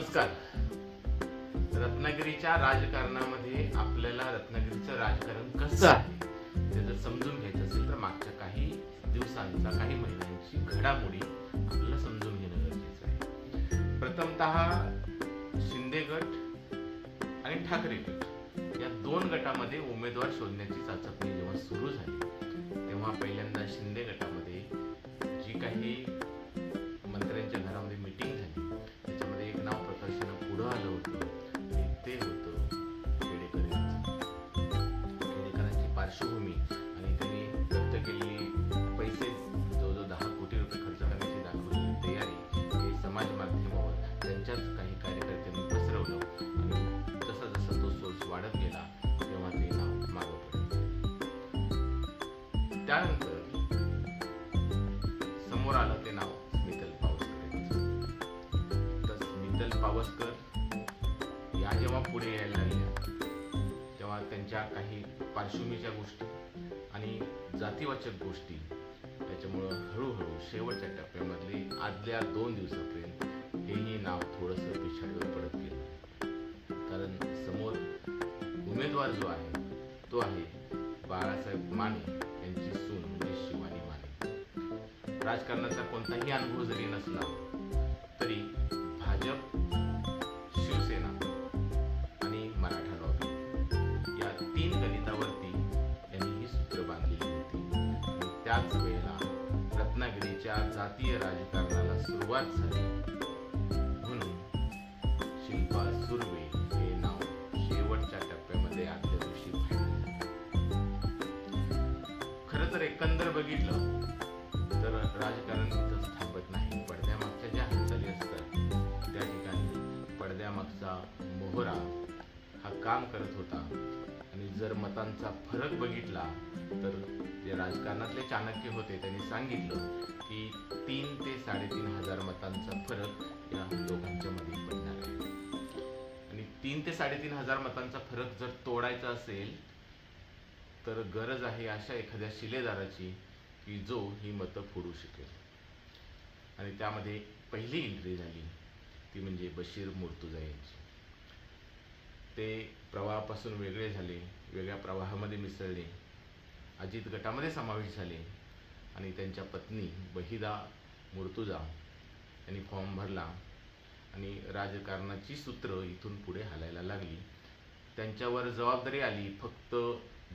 नमस्कार. रत्नागिरीच्या राजकारणामध्ये आपल्याला रत्नागिरीचं राजकारण कसं आहे ते जर समजून घ्यायचं असेल तर मागच्या काही दिवसांचा, काही महिन्यांची घडामोडी आपल्याला समजून घेणं गरजेचं आहे. प्रथमतः शिंदे गट आणि ठाकरे गट या दोन गटामध्ये उमेदवार शोधण्याची चाचपणी जेव्हा सुरू झाली तेव्हा पहिल्यांदा शिंदे गटामध्ये जी काही मंत्र्यांच्या घरामध्ये मीटिंग झाली त्याच्यामध्ये एक नाव प्रकाशानं पुढं आलं होतं. ते होतं खेडेकरांची पार्श्वभूमी आणि त्यांनी व्यक्त केलेली पैसे जवळजवळ 10 कोटी रुपये खर्च करण्याची दाखवलेली तयारी हे समाज माध्यमावर त्यांच्याच काही कार्यकर्त्यांनी पसरवलं आणि जसा जसा तो सोर्स वाढत गेला तेव्हा ते नाव मागं पडलं. त्यानंतर समोर आलं ते नाव स्मितल पावसकर या जेव्हा पुढे यायला लागल्या तेव्हा त्यांच्या काही पार्श्वभूमीच्या गोष्टी आणि जातीवाचक गोष्टी त्याच्यामुळं हळूहळू शेवटच्या टप्प्यामधले आदल्या 2 दिवसापर्यंत हेही नाव थोडंसं पिछाडीवर पडत गेलं. कारण समोर उमेदवार जो आहे तो आहे बाळासाहेब माने यांची सून म्हणजे शिवानी माने. राजकारणाचा कोणताही अनुभव जरी नसला तरी भाजप, शिवसेना आणि मराठा लॉबी या 3 गणितावरती यांनी ही सूत्र बांधलेली होती. आणि त्याच वेळेला रत्नागिरीच्या जातीय राजकारणाला सुरुवात झाली म्हणून शिल्पा सुर्वे हे नाव शेवटच्या टप्प्यामध्ये आदल्या दिवशी पाहिलं. खरं तर एकंदर बघितलं तर राजकारण इथंच थांबत नाही. पडद्यामागच्या ज्या हालचाली असतात त्या ठिकाणी पडद्यामागचा मोहरा हा काम करत होता. आणि जर मतांचा फरक बघितला तर जे राजकारणातले चाणक्य होते त्यांनी सांगितलं की 3 ते 3.5 हजार मतांचा फरक या दोघांच्या मध्ये पडणार आहे. आणि 3 ते 3.5 हजार मतांचा फरक जर तोडायचा असेल तर गरज आहे अशा एखाद्या शिलेदाराची की जो ही मतं फोडू शकेल. आणि त्यामध्ये पहिली एंट्री झाली ती म्हणजे बशीर मुर्तुजा यांची. ते प्रवाहापासून वेगळे झाले, वेगळ्या प्रवाहामध्ये मिसळले, अजित गटामध्ये समावेश झाले आणि त्यांच्या पत्नी बहिदा मुर्तुजा यांनी फॉर्म भरला आणि राजकारणाची सूत्र इथून पुढे हालायला लागली. त्यांच्यावर जबाबदारी आली फक्त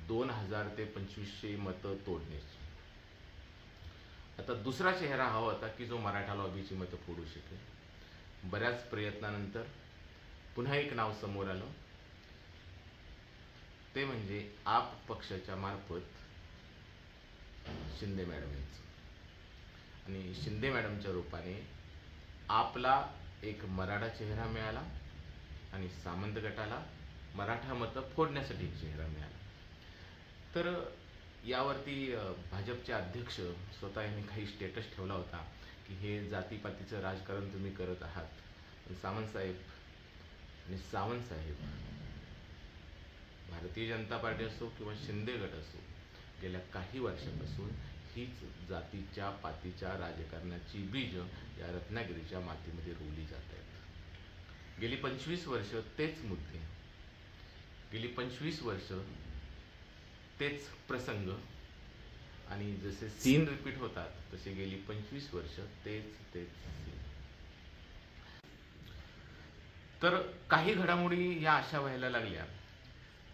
2000 ते 2500 मतं तोडण्याची. आता दुसरा चेहरा हवा होता की जो मराठा लॉबीची मतं फोडू शकेल. बऱ्याच प्रयत्नानंतर पुन्हा एक नाव समोर आलं ते म्हणजे आप पक्षाच्या मार्फत शिंदे मॅडम यांचं. आणि शिंदे मॅडमच्या रूपाने आपला एक मराठा चेहरा मिळाला आणि सामंत गटाला मराठा मतं फोडण्यासाठी एक चेहरा मिळाला. तर यावरती भाजपचे अध्यक्ष स्वतः यांनी काही स्टेटस ठेवला होता की हे जातीपातीचं राजकारण तुम्ही करत आहात. सावंतसाहेब भारतीय जनता पार्टी असो किंवा शिंदे गट असो गेल्या काही वर्षांपासून हीच जातीच्या पातीच्या राजकारणाची बीज या रत्नागिरीच्या मातीमध्ये रोवली जात आहेत. गेली 25 वर्ष तेच मुद्दे, गेली 25 वर्ष तेच प्रसंग आणि जसे सीन रिपीट होतात तसे गेली 25 वर्ष तेच सीन. तर काही घडामोडी या अशा व्हायला लागल्या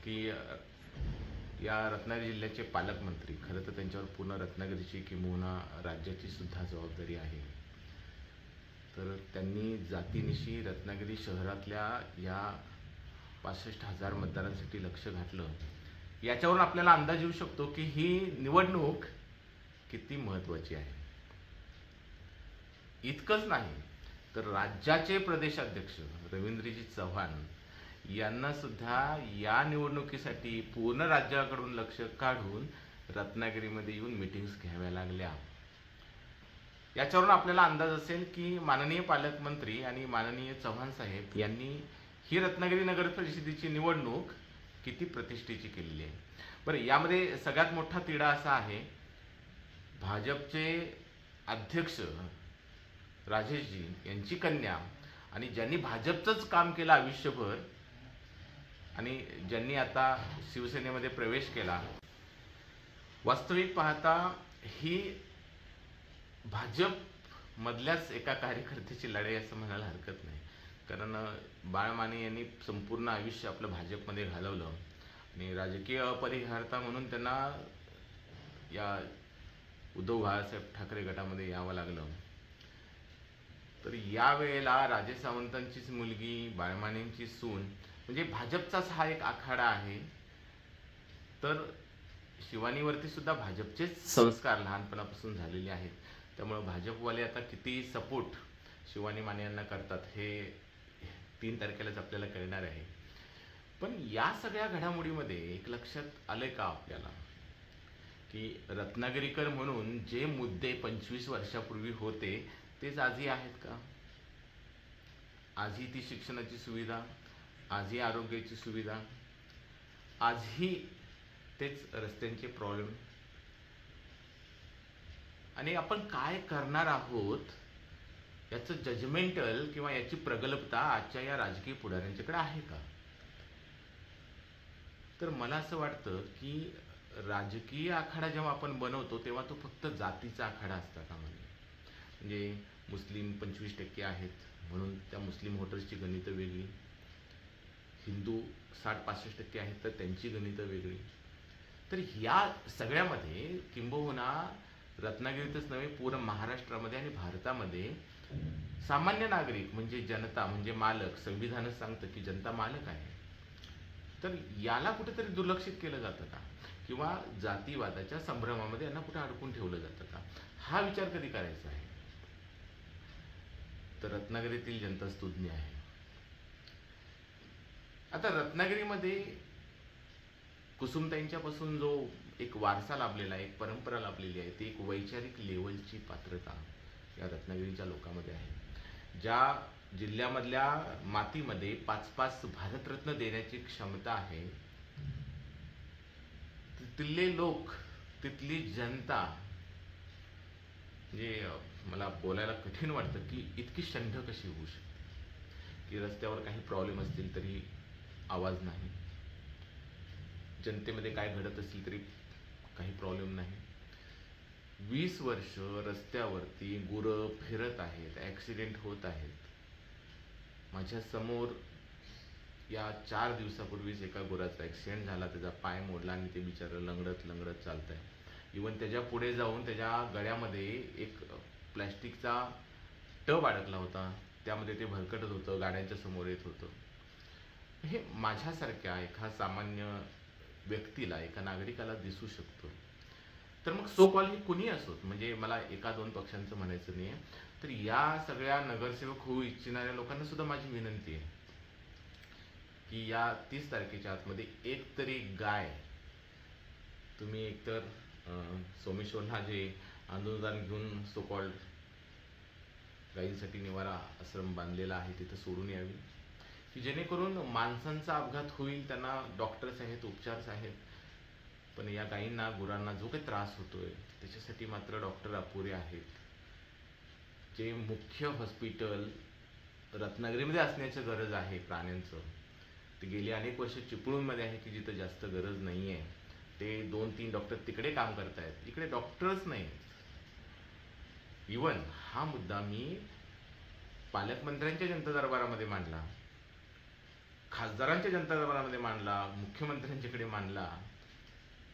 की या रत्नागिरी जिल्ह्याचे पालकमंत्री, खरं तर त्यांच्यावर पूर्ण रत्नागिरीची किंबहुना राज्याची सुद्धा जबाबदारी आहे. तर त्यांनी जातीनिशी रत्नागिरी शहरातल्या या 65,000 मतदारांसाठी लक्ष घातलं. याच्यावरून आपल्याला अंदाज येऊ शकतो की ही निवडणूक किती महत्त्वाची आहे. इतकंच नाही तर राज्याचे प्रदेशाध्यक्ष रवींद्रजी चव्हाण यांना सुद्धा या निवडणुकीसाठी पूर्ण राज्याकडून लक्ष काढून रत्नागिरीमध्ये येऊन मीटिंग्स घ्याव्या लागल्या. याच्यावरून आपल्याला अंदाज असेल की माननीय पालकमंत्री आणि माननीय चव्हाण साहेब यांनी ही रत्नागिरी नगर परिषदेची निवडणूक किती प्रतिष्ठेची केलेली आहे. बरं, यामध्ये सगळ्यात मोठा तिढा असा आहे, भाजपचे अध्यक्ष राजेशजी यांची कन्या आणि ज्यांनी भाजपचंच काम केलं आयुष्यभर आणि ज्यांनी आता शिवसेनेमध्ये प्रवेश केला, वास्तविक पाहता ही भाजप मधल्याच एका कार्यकर्त्याची लढाई असं म्हणायला हरकत नाही. कारण बाळ माने यांनी संपूर्ण आयुष्य आपलं भाजपमध्ये घालवलं आणि राजकीय अपरिहार्यता म्हणून त्यांना या उद्धव बाळासाहेब ठाकरे गटामध्ये यावं लागलं. तर यावेळेला राजे सावंतांचीच मुलगी, बाळमानेंची सून, म्हणजे भाजपचाच हा एक आखाडा आहे. तर शिवानीवरती सुद्धा भाजपचेच संस्कार लहानपणापासून झालेले आहेत. त्यामुळे भाजपवाले आता किती सपोर्ट शिवानी माने यांना करतात हे 3 तारखेलाच आपल्याला कळणार आहे. पण या सगळ्या घडामोडीमध्ये एक लक्षात आलंय का आपल्याला की रत्नागिरीकर म्हणून जे मुद्दे 25 वर्षापूर्वी होते तेच आजही आहेत का? आजही ती शिक्षणाची सुविधा, आजही आरोग्याची सुविधा, आजही तेच रस्त्यांचे प्रॉब्लेम. आणि आपण काय करणार आहोत याचं जजमेंटल किंवा याची प्रगल्भता आजच्या या राजकीय पुढाऱ्यांच्याकडे आहे का? तर मला असं वाटतं की राजकीय आखाडा जेव्हा आपण बनवतो तेव्हा तो फक्त जातीचा आखाडा असता कामा नये. म्हणजे मुस्लिम 25% आहेत म्हणून त्या मुस्लिम व्होटर्सची गणितं वेगळी, हिंदू 60-65% आहेत तर त्यांची गणितं वेगळी. तर या सगळ्यामध्ये किंबहुना रत्नागिरीतच नव्हे पूर्ण महाराष्ट्रामध्ये आणि भारतामध्ये सामान्य नागरिक म्हणजे जनता म्हणजे मालक, संविधानच सांगतं की जनता मालक आहे. तर याला कुठेतरी दुर्लक्षित केलं जातं का? किंवा जातीवादाच्या संभ्रमामध्ये यांना कुठे अडकून ठेवलं जातं का? हा विचार कधी करायचा आहे? तर रत्नागिरीतील जनता स्तुज्ञ आहे. आता रत्नागिरीमध्ये कुसुमताईंच्यापासून जो एक वारसा लाभलेला आहे, एक परंपरा लाभलेली आहे, ती एक वैचारिक लेवलची पात्रता या रत्नागिरीच्या लोकांमध्ये आहे. ज्या जिल्ह्यामधल्या मातीमध्ये 5-5 भारतरत्न देण्याची क्षमता आहे, तिथले लोक, तिथली जनता, म्हणजे मला बोलायला कठीण वाटतं की इतकी शंठ कशी होऊ शकते की रस्त्यावर काही प्रॉब्लेम असतील तरी आवाज नाही, जनतेमध्ये काय घडत असेल तरी काही प्रॉब्लेम नाही. 20 वर्ष रस्त्यावरती गुरं फिरत आहेत, ॲक्सिडेंट होत आहेत. माझ्या समोर या 4 दिवसापूर्वीच एका गुराचा ॲक्सिडेंट झाला, त्याचा पाय मोडला आणि ते बिचारं लंगडत लंगडत चालत आहे. इवन त्याच्या पुढे जाऊन त्याच्या गळ्यामध्ये एक प्लॅस्टिकचा टब अडकला होता, त्यामध्ये ते भरकटत होतं, गाड्यांच्या समोर येत होतं. हे माझ्यासारख्या एका सामान्य व्यक्तीला, एका नागरिकाला दिसू शकतो. तर मग सो कॉल हे कुणी असोत, म्हणजे मला 1-2 पक्षांचं म्हणायचं नाही आहे. तर या सगळ्या नगरसेवक होऊ इच्छिणाऱ्या लोकांना सुद्धा माझी विनंती आहे की या 30 तारखेच्या आतमध्ये एक तरी गाय तुम्ही एकतर सोमेश्वरला जे आंदोलन घेऊन सो कॉल्ड गायींसाठी निवारा आश्रम बांधलेला आहे तिथं सोडून यावी, की जेणेकरून माणसांचा अपघात होईल, त्यांना डॉक्टर्स आहेत, उपचार्स आहेत, पण या गायींना, गुरांना जो काही त्रास होतोय त्याच्यासाठी मात्र डॉक्टर अपुरे आहेत. जे मुख्य हॉस्पिटल रत्नागिरीमध्ये असण्याची गरज आहे प्राण्यांचं, ते गेली अनेक वर्ष चिपळूणमध्ये आहे की जिथं जास्त गरज नाही आहे. ते 2-3 डॉक्टर तिकडे काम करतायत, इकडे डॉक्टर्स नाही. इवन हा मुद्दा मी पालकमंत्र्यांच्या जनता दरबारामध्ये मांडला, खासदारांच्या जनता दरबारामध्ये मांडला, मुख्यमंत्र्यांच्याकडे मांडला.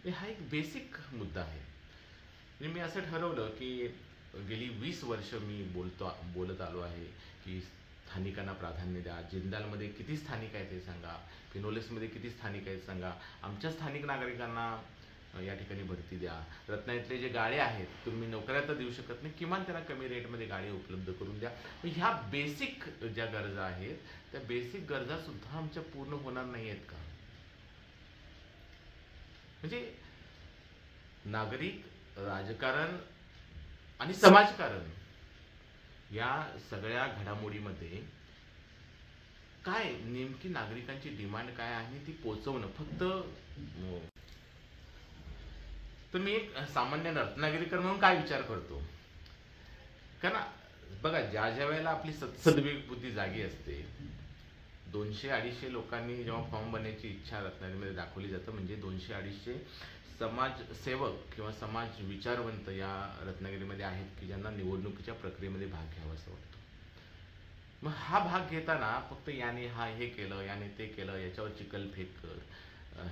हा एक बेसिक मुद्दा आहे. म्हणजे मी असं ठरवलं की गेली 20 वर्ष मी बोलत आलो आहे की स्थानिकांना प्राधान्य द्या. जिंदालमध्ये किती स्थानिक आहेत ते सांगा, फिनोलेसमध्ये किती स्थानिक आहेत सांगा, आमच्या स्थानिक नागरिकांना या ठिकाणी भरती द्या. रत्नागिरीतले जे गाडे आहेत तुम्ही नोकऱ्या तर देऊ शकत नाही, किमान त्यांना कमी रेटमध्ये गाडी उपलब्ध करून द्या. ह्या बेसिक ज्या गरजा आहेत त्या बेसिक गरजा सुद्धा आमच्या पूर्ण होणार नाही आहेत का? म्हणजे नागरिक, राजकारण आणि समाजकारण या सगळ्या घडामोडीमध्ये काय नेमकी नागरिकांची डिमांड काय आहे ती पोचवणं फक्त. तर मी एक सामान्य रत्नागिरीकर म्हणून काय विचार करतो, कारण बघा, ज्या ज्या वेळेला आपली सद्विवेक बुद्धी जागी असते, 200-250 लोकांनी जेव्हा फॉर्म बनण्याची इच्छा रत्नागिरीमध्ये दाखवली जातं, म्हणजे 200-250 समाजसेवक किंवा समाज विचारवंत या रत्नागिरीमध्ये आहेत की ज्यांना निवडणुकीच्या प्रक्रियेमध्ये भाग घ्यावा असं वाटतं. मग हा भाग घेताना फक्त याने हे केलं, याने ते केलं, याच्यावर चिखलफेक कर,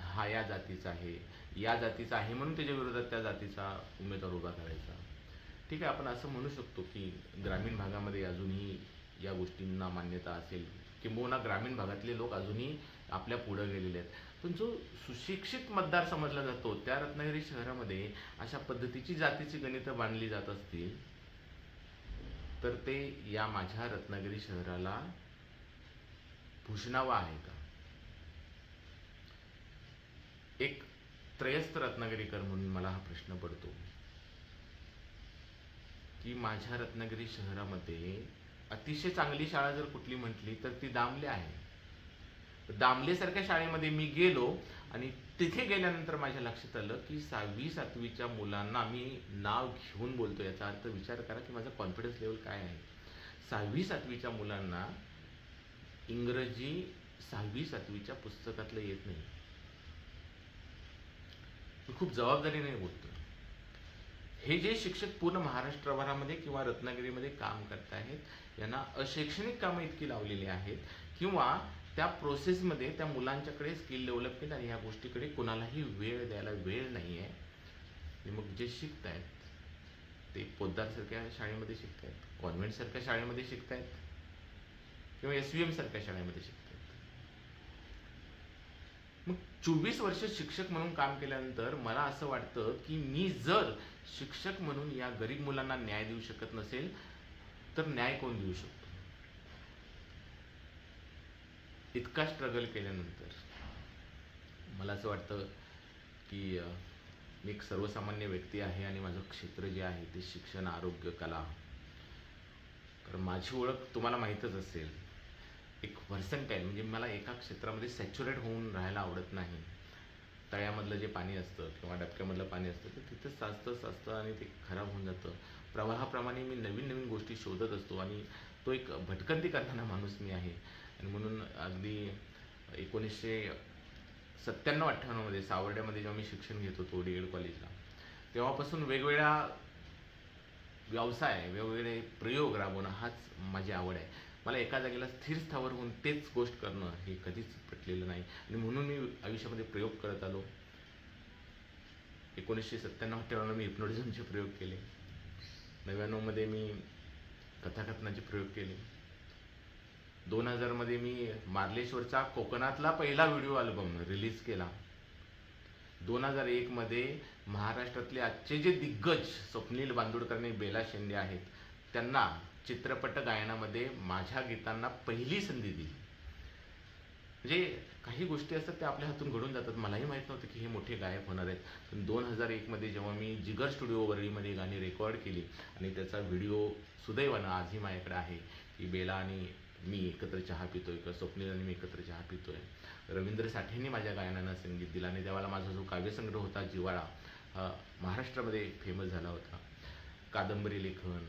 हा या जातीचा आहे, या जातीचा आहे म्हणून त्याच्या विरोधात त्या जातीचा उमेदवार उभा करायचा. ठीक आहे, आपण असं म्हणू शकतो की ग्रामीण भागामध्ये अजूनही या गोष्टींना मान्यता असेल, किंबहुना ग्रामीण भागातले लोक अजूनही आपल्या पुढे गेलेले आहेत. पण जो सुशिक्षित मतदार समजला जातो त्या रत्नागिरी शहरामध्ये अशा पद्धतीची जातीची गणितं बांधली जात असतील तर ते या माझ्या रत्नागिरी शहराला भूषणावं आहे का? एक त्रयस्थ रत्नागिरीकर म्हणून मला हा प्रश्न पडतो की माझ्या रत्नागिरी शहरामध्ये अतिशय चांगली शाळा जर कुठली म्हटली तर ती दामले आहे. दामलेसारख्या शाळेमध्ये मी गेलो आणि तिथे गेल्यानंतर माझ्या लक्षात आलं की 6वी-7वीच्या मुलांना मी नाव घेऊन बोलतो. याचा अर्थ विचार करा की माझा कॉन्फिडन्स लेवल काय आहे. 6वी-7वीच्या मुलांना इंग्रजी 6वी-7वीच्या पुस्तकातलं येत नाही. मी खूप जबाबदारीने बोलतो. हे जे शिक्षक पूर्ण महाराष्ट्रभरामध्ये किंवा रत्नागिरीमध्ये काम करत आहेत यांना अशैक्षणिक कामं इतकी लावलेली आहेत किंवा त्या प्रोसेसमध्ये त्या मुलांच्याकडे स्किल डेव्हलपमेंट आणि ह्या गोष्टीकडे कोणालाही वेळ द्यायला वेळ नाही आहे. आणि मग जे शिकत आहेत ते पोद्दारसारख्या शाळेमध्ये शिकत आहेत, कॉन्व्हेंटसारख्या शाळेमध्ये शिकत आहेत किंवा SVM सारख्या शाळेमध्ये शिकत आहेत. मग 24 वर्ष शिक्षक म्हणून काम केल्यानंतर मला असं वाटतं की मी जर शिक्षक म्हणून या गरीब मुलांना न्याय देऊ शकत नसेल तर न्याय कोण देऊ शकतो? इतका स्ट्रगल केल्यानंतर मला असं वाटतं की मी एक सर्वसामान्य व्यक्ती आहे आणि माझं क्षेत्र जे आहे ते शिक्षण, आरोग्य, कला. कारण माझी ओळख तुम्हाला माहीतच असेल, एक व्हर्संटाईल, म्हणजे मला एका क्षेत्रामध्ये सॅच्युरेट होऊन राहायला आवडत नाही. तळ्यामधलं जे पाणी असतं किंवा डबक्यामधलं पाणी असतं ते तिथंच साचतं आणि ते खराब होऊन जातं. प्रवाहाप्रमाणे मी नवीन नवीन गोष्टी शोधत असतो आणि तो एक भटकंती करणारा माणूस मी आहे. आणि म्हणून अगदी 1997-98मध्ये सावर्ड्यामध्ये जेव्हा मी शिक्षण घेत होतो DED कॉलेजला, तेव्हापासून वेगवेगळ्या व्यवसाय, वेगवेगळे प्रयोग राबवणं हाच माझी आवड आहे. मला एका जागेला स्थिर स्थावर होऊन तेच गोष्ट करणं हे कधीच पटलेलं नाही आणि म्हणून मी आयुष्यामध्ये प्रयोग करत आलो. 1997-98ला मी हिप्नोटिझमचे प्रयोग केले. 99मध्ये मी कथाकथनाचे प्रयोग केले. 2000मध्ये मी मार्लेश्वरचा कोकणातला पहिला व्हिडिओ अल्बम रिलीज केला. 2001मध्ये महाराष्ट्रातले आजचे जे दिग्गज स्वप्नील बांदोडकर आणि बेला शेंडे आहेत त्यांना चित्रपट गायनामध्ये माझ्या गीतांना पहिली संधी दिली. म्हणजे काही गोष्टी असतात त्या आपल्या हातून घडून जातात. मलाही माहीत नव्हतं की हे मोठे गायक होणार आहेत. पण 2001मध्ये जेव्हा मी जिगर स्टुडिओ वरळीमध्ये गाणी रेकॉर्ड केली आणि त्याचा व्हिडिओ सुदैवानं आजही माझ्याकडे आहे की बेला आणि मी एकत्र चहा पितोय किंवा स्वप्नील आणि मी एकत्र चहा पितोय. रवींद्र साठेंनी माझ्या गायनांना संगीत दिलं आणि त्यावेळेला माझा जो काव्यसंग्रह होता जिव्हाळा हा महाराष्ट्रामध्ये फेमस झाला होता. कादंबरी लेखन,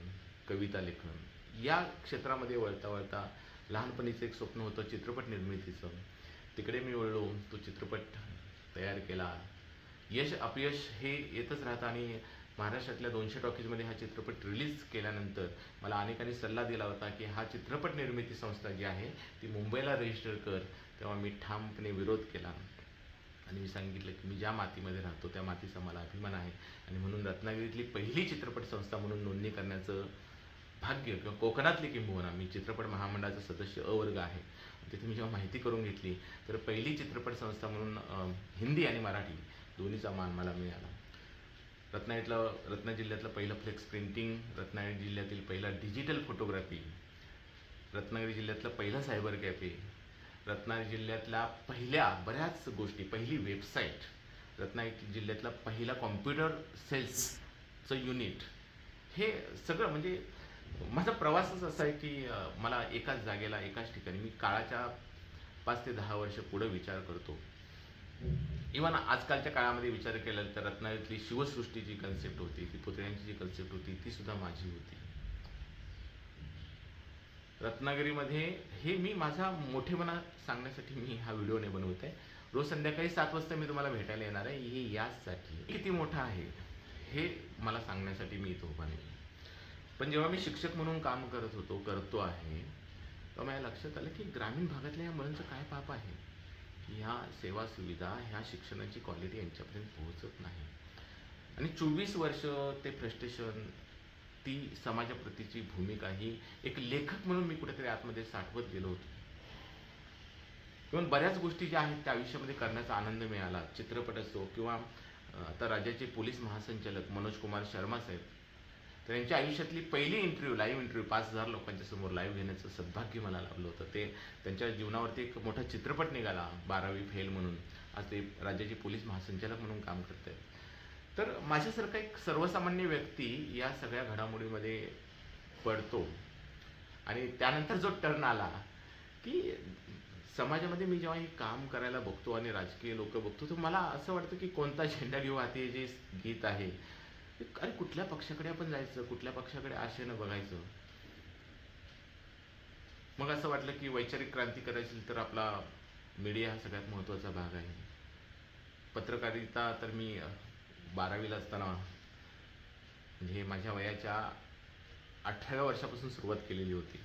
कविता लेखन या क्षेत्रामध्ये वळता वळता लहानपणीचं एक स्वप्न होतं चित्रपट निर्मितीचं. तिकडे मी वळलो, तो चित्रपट तयार केला. यश अपयश हे येतच राहतं आणि महाराष्ट्रातल्या 200 टॉकीजमध्ये हा चित्रपट रिलीज केल्यानंतर मला अनेकांनी सल्ला दिला होता की हा चित्रपट निर्मिती संस्था जी आहे ती मुंबईला रजिस्टर कर. तेव्हा मी ठामपणे विरोध केला आणि मी सांगितलं की मी ज्या मातीमध्ये राहतो त्या मातीचा मला अभिमान आहे आणि म्हणून रत्नागिरीतली पहिली चित्रपट संस्था म्हणून नोंदणी करण्याचं भाग्य किंवा कोकणातली किंबहुना मी चित्रपट महामंडळाचा सदस्य अ वर्ग आहे. तिथे मी जेव्हा माहिती करून घेतली तर पहिली चित्रपट संस्था म्हणून हिंदी आणि मराठी दोन्हीचा मान मला मिळाला. रत्नागिरी जिल्ह्यातलं पहिलं फ्लेक्स प्रिंटिंग, रत्नागिरी जिल्ह्यातील पहिला डिजिटल फोटोग्राफी, रत्नागिरी जिल्ह्यातलं पहिलं सायबर कॅफे, रत्नागिरी जिल्ह्यातल्या पहिल्या बऱ्याच गोष्टी, पहिली वेबसाईट, रत्नागिरी जिल्ह्यातला पहिला कॉम्प्युटर सेल्सचं युनिट, हे सगळं म्हणजे माझा प्रवासच असा आहे की मला एकाच जागेला एकाच ठिकाणी मी काळाच्या 5 ते 10 वर्ष पुढे विचार करतो. इव्हन आजकालच्या काळामध्ये विचार केला तर रत्नागिरीतली शिवसृष्टी जी कन्सेप्ट होती, ती पुतळ्यांची जी कन्सेप्ट होती ती सुद्धा माझी होती. रत्नागिरीमध्ये हे मी माझा मोठेपणा सांगण्यासाठी मी हा व्हिडिओ नाही बनवत आहे. रोज संध्याकाळी 7 वाजता मी तुम्हाला भेटायला येणार आहे. हे याचसाठी किती मोठा आहे हे मला सांगण्यासाठी मी इथं उभा नाही. पण जेव्हा मी शिक्षक म्हणून काम करतो आहे, तेव्हा माझ्या लक्षात आलं की ग्रामीण भागातल्या या मुलांचं काय पाप आहे. ह्या सेवा सुविधा, ह्या शिक्षणाची क्वालिटी यांच्यापर्यंत पोहोचत नाही. आणि 24 वर्ष ते फ्रस्ट्रेशन, ती समाजाप्रतीची भूमिका ही एक लेखक म्हणून मी कुठेतरी आतमध्ये साठवत गेलो होतो. किंवा बऱ्याच गोष्टी ज्या आहेत त्या आयुष्यामध्ये करण्याचा आनंद मिळाला. चित्रपट असो किंवा आता राज्याचे पोलीस महासंचालक मनोज कुमार शर्मा साहेब, तर यांच्या आयुष्यातली पहिली लाईव्ह इंटरव्ह्यू 5,000 लोकांच्या समोर लाईव्ह घेण्याचं सद्भाग्य मला लाभलं होतं. ते त्यांच्या जीवनावरती एक मोठा चित्रपट निघाला, 12वी फेल म्हणून. आज ते राज्याचे पोलीस महासंचालक म्हणून काम करत आहेत. तर माझ्यासारखा एक सर्वसामान्य व्यक्ती या सगळ्या घडामोडीमध्ये पडतो. आणि त्यानंतर जो टर्न आला की समाजामध्ये मी जेव्हा हे काम करायला बघतो आणि राजकीय लोक बघतो, तर मला असं वाटतं की कोणता झेंडा घेऊ हाती, जे गीत आहे, अरे कुठल्या पक्षाकडे आपण जायचं, कुठल्या पक्षाकडे आशेनं बघायचं. मग असं वाटलं की वैचारिक क्रांती करायची तर आपला मीडिया हा सगळ्यात महत्त्वाचा भाग आहे. पत्रकारिता तर मी 12वीला असताना, म्हणजे माझ्या वयाच्या 18व्या वर्षापासून सुरुवात केलेली होती.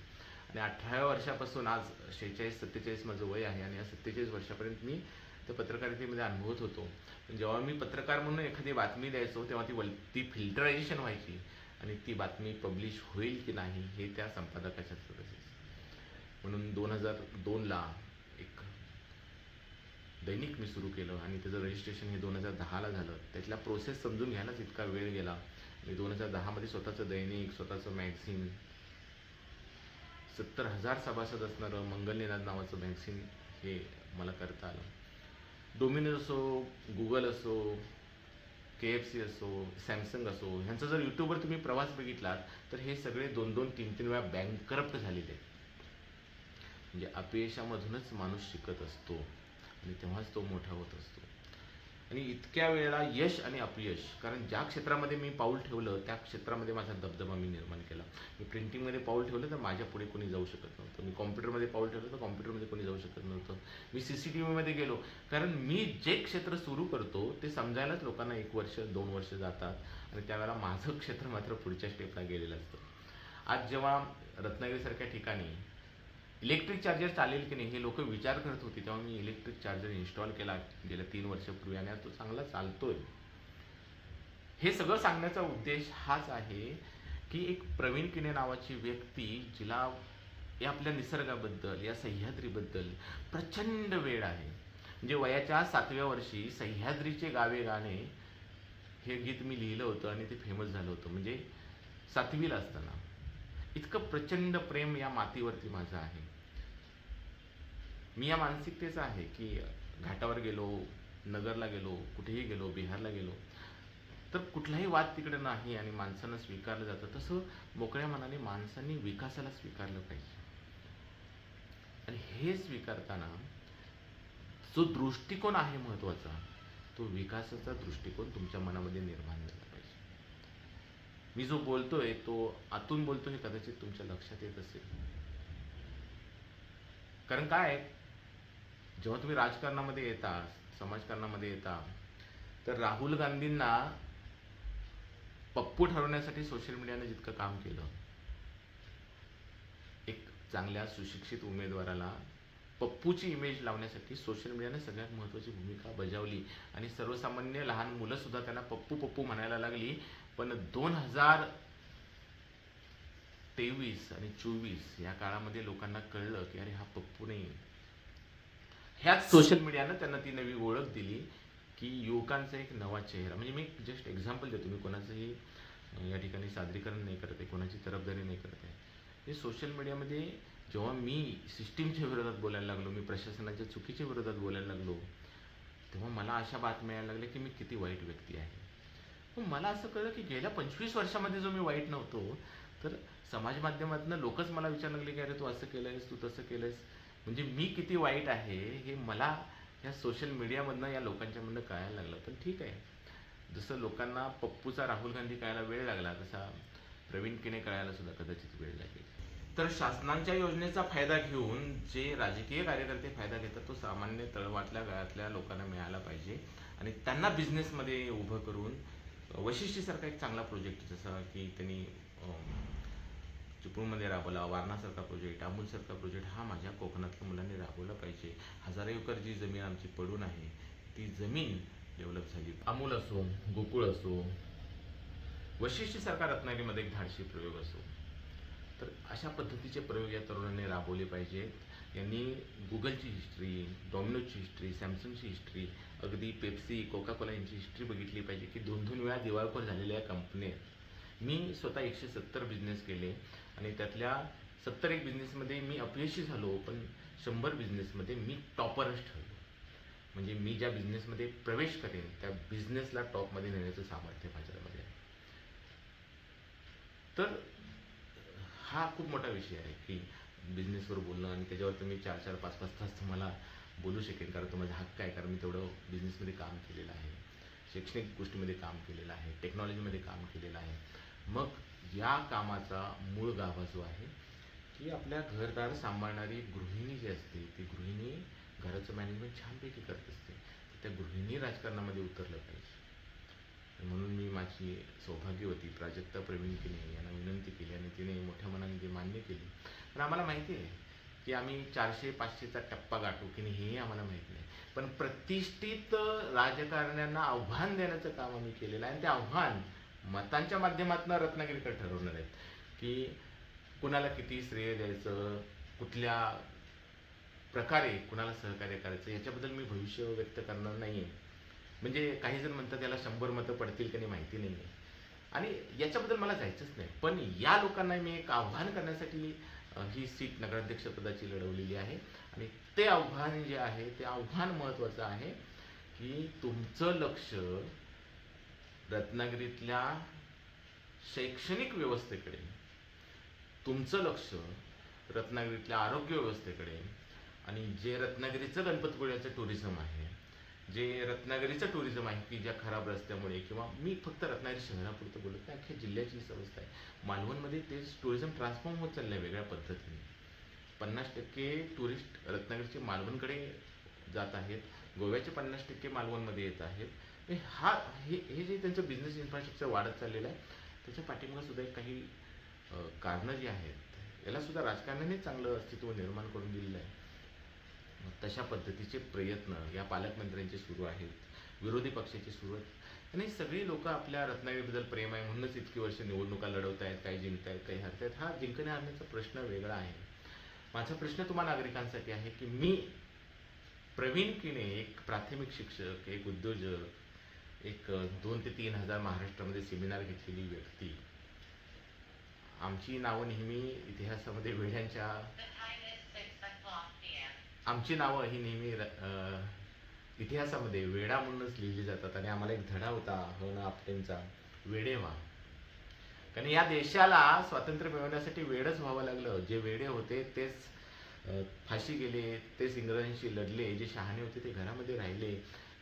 आणि 18व्या वर्षापासून आज 46-47 माझं वय आहे. आणि या 47 वर्षापर्यंत मी त्या पत्रकारितेमध्ये अनुभवत होतो. पण जेव्हा मी पत्रकार म्हणून एखादी बातमी द्यायचो, तेव्हा ती फिल्टरायझेशन व्हायची आणि ती बातमी पब्लिश होईल की नाही हे त्या संपादकाच्या असायचं. म्हणून 2002ला एक दैनिक मी सुरू केलं आणि त्याचं रजिस्ट्रेशन हे 2010ला झालं. त्यातल्या प्रोसेस समजून घ्यायलाच इतका वेळ गेला. आणि 2010मध्ये स्वतःचं दैनिक, स्वतःचं मॅगझिन, 70,000 सभासद असणारं मंगलनिनाद नावाचं मॅगझिन हे मला करता आलं. डोमिनोज असो, गुगल असो, KFC असो, सॅमसंग असो, ह्यांचा जर यूट्यूबवर तुम्ही प्रवास बघितलात तर हे सगळे 2-2, 3-3 वेळा बँकरप्ट झालेले. म्हणजे अपयशामधूनच माणूस शिकत असतो आणि तेव्हाच तो मोठा होत असतो. आणि इतक्या वेळेला यश आणि अपयश, कारण ज्या क्षेत्रामध्ये मी पाऊल ठेवलं त्या क्षेत्रामध्ये माझा दबदबा मी निर्माण केला. मी प्रिंटिंगमध्ये पाऊल ठेवलं तर माझ्या पुढे कोणी जाऊ शकत नव्हतं. मी कॉम्प्युटरमध्ये पाऊल ठेवलं तर कॉम्प्युटरमध्ये कोणी जाऊ शकत नव्हतं. मी CCTVमध्ये गेलो, कारण मी जे क्षेत्र सुरू करतो ते समजायलाच लोकांना 1 वर्ष 2 वर्ष जातात. आणि त्यावेळेला माझं क्षेत्र मात्र पुढच्या स्टेपला गेलेलं असतं. आज जेव्हा रत्नागिरीसारख्या ठिकाणी इलेक्ट्रिक चार्जर चालेल की नाही हे लोक विचार करत होते, तेव्हा मी इलेक्ट्रिक चार्जर इन्स्टॉल केला गेल्या 3 वर्षापूर्वी आणि तो चांगला चालतोय. हे सगळं सांगण्याचा उद्देश हाच आहे की एक प्रवीण किने नावाची व्यक्ती, जिला आपल्या निसर्गाबद्दल, या सह्याद्रीबद्दल प्रचंड वेळ आहे. म्हणजे वयाच्या 7व्या वर्षी सह्याद्रीचे गावे गाणे हे गीत मी लिहिलं होतं आणि ते फेमस झालं होतं. म्हणजे 7वीला असताना. इतकं प्रचंड प्रेम या मातीवरती माझं आहे. मी या मानसिकतेचा आहे की घाटावर गेलो, नगरला गेलो, कुठेही गेलो, बिहारला गेलो तर कुठलाही वाद तिकडे नाही आणि माणसानं स्वीकारलं जातं. तसं मोकळ्या मनाने माणसांनी विकासाला स्वीकारलं पाहिजे. आणि हे स्वीकारताना जो दृष्टिकोन आहे महत्त्वाचा, तो विकासाचा दृष्टिकोन तुमच्या मनामध्ये निर्माण झाला पाहिजे. मी जो बोलतोय तो आतून बोलतोय हे कदाचित तुमच्या लक्षात येत असेल. कारण काय, जेव्हा तुम्ही राजकारणामध्ये येता, समाजकारणामध्ये येता, तर राहुल गांधींना पप्पू ठरवण्यासाठी सोशल मीडियाने जितकं काम केलं, एक चांगल्या सुशिक्षित उमेदवाराला पप्पूची इमेज लावण्यासाठी सोशल मीडियाने सगळ्यात महत्त्वाची भूमिका बजावली. आणि सर्वसामान्य लहान मुलं सुद्धा त्यांना पप्पू पप्पू म्हणायला लागली. पण 2023 आणि 24 या काळामध्ये लोकांना कळलं की अरे हा पप्पू नाही. ह्याच सोशल मीडियानं त्यांना ती नवी ओळख दिली की युवकांचा एक नवा चेहरा. म्हणजे मी जस्ट एक्झाम्पल देतो, मी कोणाचंही या ठिकाणी सादरीकरण नाही करत आहे, कोणाची तरफदारी नाही करत आहे. हे सोशल मीडियामध्ये जेव्हा मी सिस्टीमच्या विरोधात बोलायला लागलो, मी प्रशासनाच्या चुकीच्या विरोधात बोलायला लागलो, तेव्हा मला अशा बातम्या यायला लागल्या की मी किती वाईट व्यक्ती आहे. पण मला असं कळलं की गेल्या 25 वर्षामध्ये जो मी वाईट नव्हतो, तर समाज माध्यमातून लोकच मला विचारायला लागले की अरे तू असं केलंयस, तू तसं केलंयस. म्हणजे मी किती वाईट आहे हे मला या सोशल मीडियामधनं, या लोकांच्यामधनं कळायला लागलं. पण ठीक आहे, जसं लोकांना पप्पूचा राहुल गांधी कळायला वेळ लागला, तसा प्रवीण किने कळायला सुद्धा कदाचित वेळ लागेल. तर शासनाच्या योजनेचा फायदा घेऊन जे राजकीय कार्यकर्ते फायदा घेतात तो सामान्य तळवातल्या गळ्यातल्या लोकांना मिळाला पाहिजे आणि त्यांना बिझनेसमध्ये उभं करून वशिष्ठीसारखा एक चांगला प्रोजेक्ट जसा की त्यांनी चिपळूणमध्ये राबवला, वारणासारखा प्रोजेक्ट, अमूलसारखा प्रोजेक्ट हा माझ्या कोकणातल्या मुलांनी राबवला पाहिजे. हजारो एकर जी जमीन आमची पडून आहे ती जमीन डेव्हलप झाली. अमूल असो, गोकुळ असो, वशिष्ठीसारखा रत्नागिरीमध्ये एक धाडशी प्रयोग असो, तर अशा पद्धतीचे प्रयोग या तरुणांनी राबवले पाहिजेत. यांनी गुगलची हिस्ट्री, डॉमिनोजची हिस्ट्री, सॅमसंगची हिस्ट्री, अगदी पेप्सी, कोका कोला यांची हिस्ट्री बघितली पाहिजे की 2-2 वेळा दिवाळखोर झालेल्या कंपन्या आहेत. मी स्वतः 170 बिझनेस केले आणि त्यातल्या 71 बिझनेसमध्ये मी अपयशी झालो, पण 100 बिझनेसमध्ये मी टॉपरच ठरलो. म्हणजे मी ज्या बिझनेसमध्ये प्रवेश करेन त्या बिझनेसला टॉपमध्ये नेण्याचं सामर्थ्य माझ्यामध्ये आहे. तर हा खूप मोठा विषय आहे की बिझनेसवर बोलणं आणि त्याच्यावर तुम्ही 4-4, 5-5 तास तुम्हाला बोलू शकेन, कारण तो माझा हक्क आहे, कारण मी तेवढं बिझनेसमध्ये काम केलेलं आहे, शैक्षणिक गोष्टीमध्ये काम केलेलं आहे, टेक्नॉलॉजीमध्ये काम केलेलं आहे. मग या कामाचा मूळ गाभा जो आहे की आपल्या घरदार सांभाळणारी गृहिणी जी असते ती गृहिणी घराचं मॅनेजमेंट छानपैकी करत असते. त्या गृहिणी राजकारणामध्ये उतरलं पाहिजे. म्हणून मी माझी सौभाग्यवती प्राजक्ता प्रवीण किने यांना विनंती केली आणि तिने मोठ्या मनाने ते मान्य केली. पण आम्हाला माहिती आहे की आम्ही 400-500चा टप्पा गाठू की नाही हे आम्हाला माहीत नाही, पण प्रतिष्ठित राजकारण्यांना आव्हान देण्याचं काम आम्ही केलेलं आहे आणि ते आव्हान मतांच्या माध्यमातून रत्नागिरीकर ठरवणार आहेत की कुणाला किती श्रेय द्यायचं, कुठल्या प्रकारे कुणाला सहकार्य करायचं. याच्याबद्दल मी भविष्य व्यक्त करणार नाही आहे. म्हणजे काही जण म्हणतात याला 100 मतं पडतील की नाही माहिती नाही आहे आणि याच्याबद्दल मला जायचंच नाही. पण या लोकांना मी एक आव्हान करण्यासाठी ही सीट नगराध्यक्षपदाची लढवलेली आहे आणि ते आव्हान जे आहे ते आव्हान महत्त्वाचं आहे की तुमचं लक्ष रत्नागिरीतल्या शैक्षणिक व्यवस्थेकडे, तुमचं लक्ष रत्नागिरीतल्या आरोग्य व्यवस्थेकडे आणि जे रत्नागिरीचं गणपतपुळ्याचं टुरिझम आहे, जे रत्नागिरीचं टुरिझम आहे की ज्या खराब रस्त्यामुळे, किंवा मी फक्त रत्नागिरी शहरापुरतं बोलत नाही, अख्ख्या जिल्ह्याची अवस्था आहे. मालवणमध्ये तेच टुरिझम ट्रान्सफॉर्म होत चाललं आहे वेगळ्या पद्धतीने. 50% टुरिस्ट रत्नागिरीचे मालवणकडे जात आहेत, गोव्याचे 50% मालवणमध्ये येत आहेत. हे जे त्यांचं बिझनेस इन्फ्रास्ट्रक्चर वाढत चाललेलं आहे त्याच्या पाठीमागे सुद्धा काही कारणं जी आहेत याला सुद्धा राजकारणाने चांगलं अस्तित्व निर्माण करून दिलेलं आहे. तशा पद्धतीचे प्रयत्न या पालकमंत्र्यांचे सुरू आहेत, विरोधी पक्षाचे सुरू आहेत आणि सगळी लोक आपल्या रत्नागिरीबद्दल प्रेम आहे म्हणूनच इतकी वर्ष निवडणुका लढवत आहेत, काही जिंकतायत काही हरतायत. हा जिंकण्या हरण्याचा प्रश्न वेगळा आहे. माझा प्रश्न तुम्हा नागरिकांसाठी आहे की मी प्रवीण किने, एक प्राथमिक शिक्षक, एक उद्योजक, एक 2 ते 3 हजार महाराष्ट्रामध्ये सेमिनार घेतलेली व्यक्ती, आमची नावं नेहमी इतिहासामध्ये वेड्यांच्या, आमची नावं ही नेहमी इतिहासामध्ये वेडा म्हणूनच लिहिली जातात आणि आम्हाला एक धडा होता हो ना आपटेंचा, वेडे व्हा. कारण या देशाला स्वातंत्र्य मिळवण्यासाठी वेडच व्हावं लागलं. जे वेडे होते तेच फाशी गेले, तेच इंग्रजांशी लढले, जे शहाणे होते ते घरामध्ये राहिले.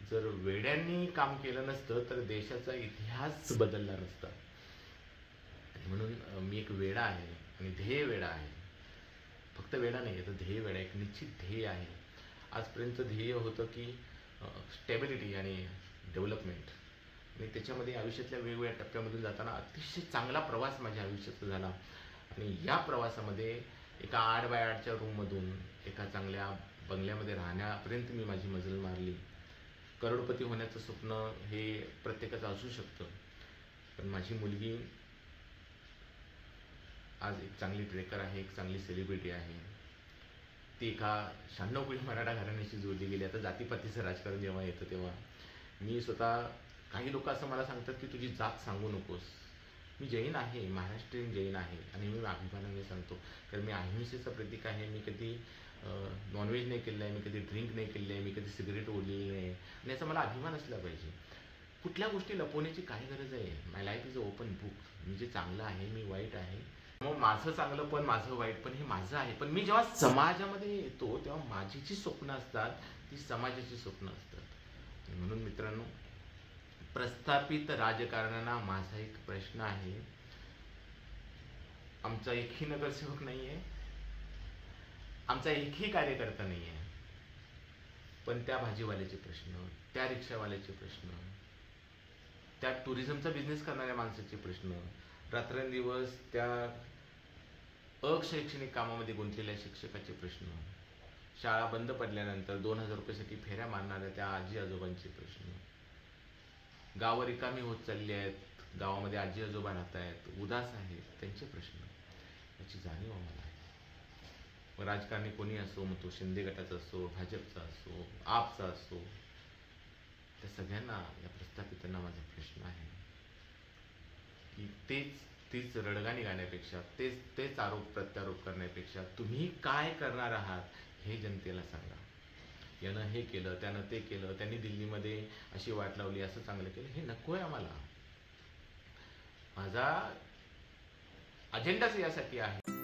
जर वेड्यांनी काम केलं नसतं तर देशाचा इतिहास बदलला नसता. म्हणून मी एक वेडा आहे आणि ध्येय वेडा आहे. फक्त वेडा नाही आहे तर ध्येय वेडा, एक निश्चित ध्येय आहे. आजपर्यंत ध्येय होतं की स्टॅबिलिटी आणि डेव्हलपमेंट, आणि त्याच्यामध्ये आयुष्यातल्या वेगवेगळ्या टप्प्यामधून जाताना अतिशय चांगला प्रवास माझ्या आयुष्यात झाला. आणि या प्रवासामध्ये एका 8x8च्या रूममधून एका चांगल्या बंगल्यामध्ये राहण्यापर्यंत मी माझी मजल मारली. करोडपती होण्याचं स्वप्न हे प्रत्येकाचं असू शकतं, पण माझी मुलगी आज एक चांगली ट्रेकर आहे, एक चांगली सेलिब्रिटी आहे. ती एका 96 कोळी मराठा घराण्याशी जोडली गेली. आता जातीपातीचं राजकारण जेव्हा येतं तेव्हा मी स्वतः, काही लोक असं मला सांगतात की तुझी जात सांगू नकोस. मी जैन आहे, महाराष्ट्रीयन जैन आहे आणि मी अभिमानाने सांगतो, कारण मी अहिंसेचं प्रतीक आहे. मी कधी नॉनव्हेज नाही केलं आहे, मी कधी ड्रिंक नाही केलं आहे, मी कधी सिगरेट ओढलेली नाही आणि याचा मला अभिमान असला पाहिजे. कुठल्या गोष्टी लपवण्याची काय गरज आहे? My life is a open book. मी जे चांगलं आहे, मी वाईट आहे, मग माझं चांगलं पण माझं वाईट पण हे माझं आहे. पण मी जेव्हा समाजामध्ये येतो तेव्हा माझी जी स्वप्न असतात ती समाजाची स्वप्न असतात. म्हणून मित्रांनो, प्रस्थापित राजकारण्यांना माझा एक प्रश्न आहे आमचा एकही नगरसेवक नाहीये, आमचा एकही कार्यकर्ता नाहीये, पण त्या भाजीवाल्याचे प्रश्न, त्या रिक्षावाल्याचे प्रश्न, त्या टुरिझमचा बिझनेस करणाऱ्या माणसाचे प्रश्न, रात्रंदिवस त्या अशैक्षणिक कामामध्ये गुंतलेल्या शिक्षकाचे प्रश्न, शाळा बंद पडल्यानंतर 2000 रुपयासाठी फेऱ्या मारणाऱ्या त्या आजी आजोबांचे प्रश्न, गावं रिकामी होत चालली आहेत, गावामध्ये आजी आजोबा राहत आहेत, उदास आहेत, त्यांचे प्रश्न, याची जाणीव आम्हाला आहे. मग राजकारणी कोणी असो, मग तो शिंदे गटाचा असो, भाजपचा असो, आपचा असो, त्या सगळ्यांना, या प्रस्थापितांना माझा प्रश्न आहे की तीच रडगाणी गाण्यापेक्षा, तेच आरोप प्रत्यारोप करण्यापेक्षा तुम्ही काय करणार आहात हे जनतेला सांगा. यानं हे केलं, त्यानं ते केलं, त्यांनी दिल्लीमध्ये अशी वाट लावली, असं चांगलं केलं, हे नको आहे आम्हाला. माझा अजेंडाच यासाठी आहे.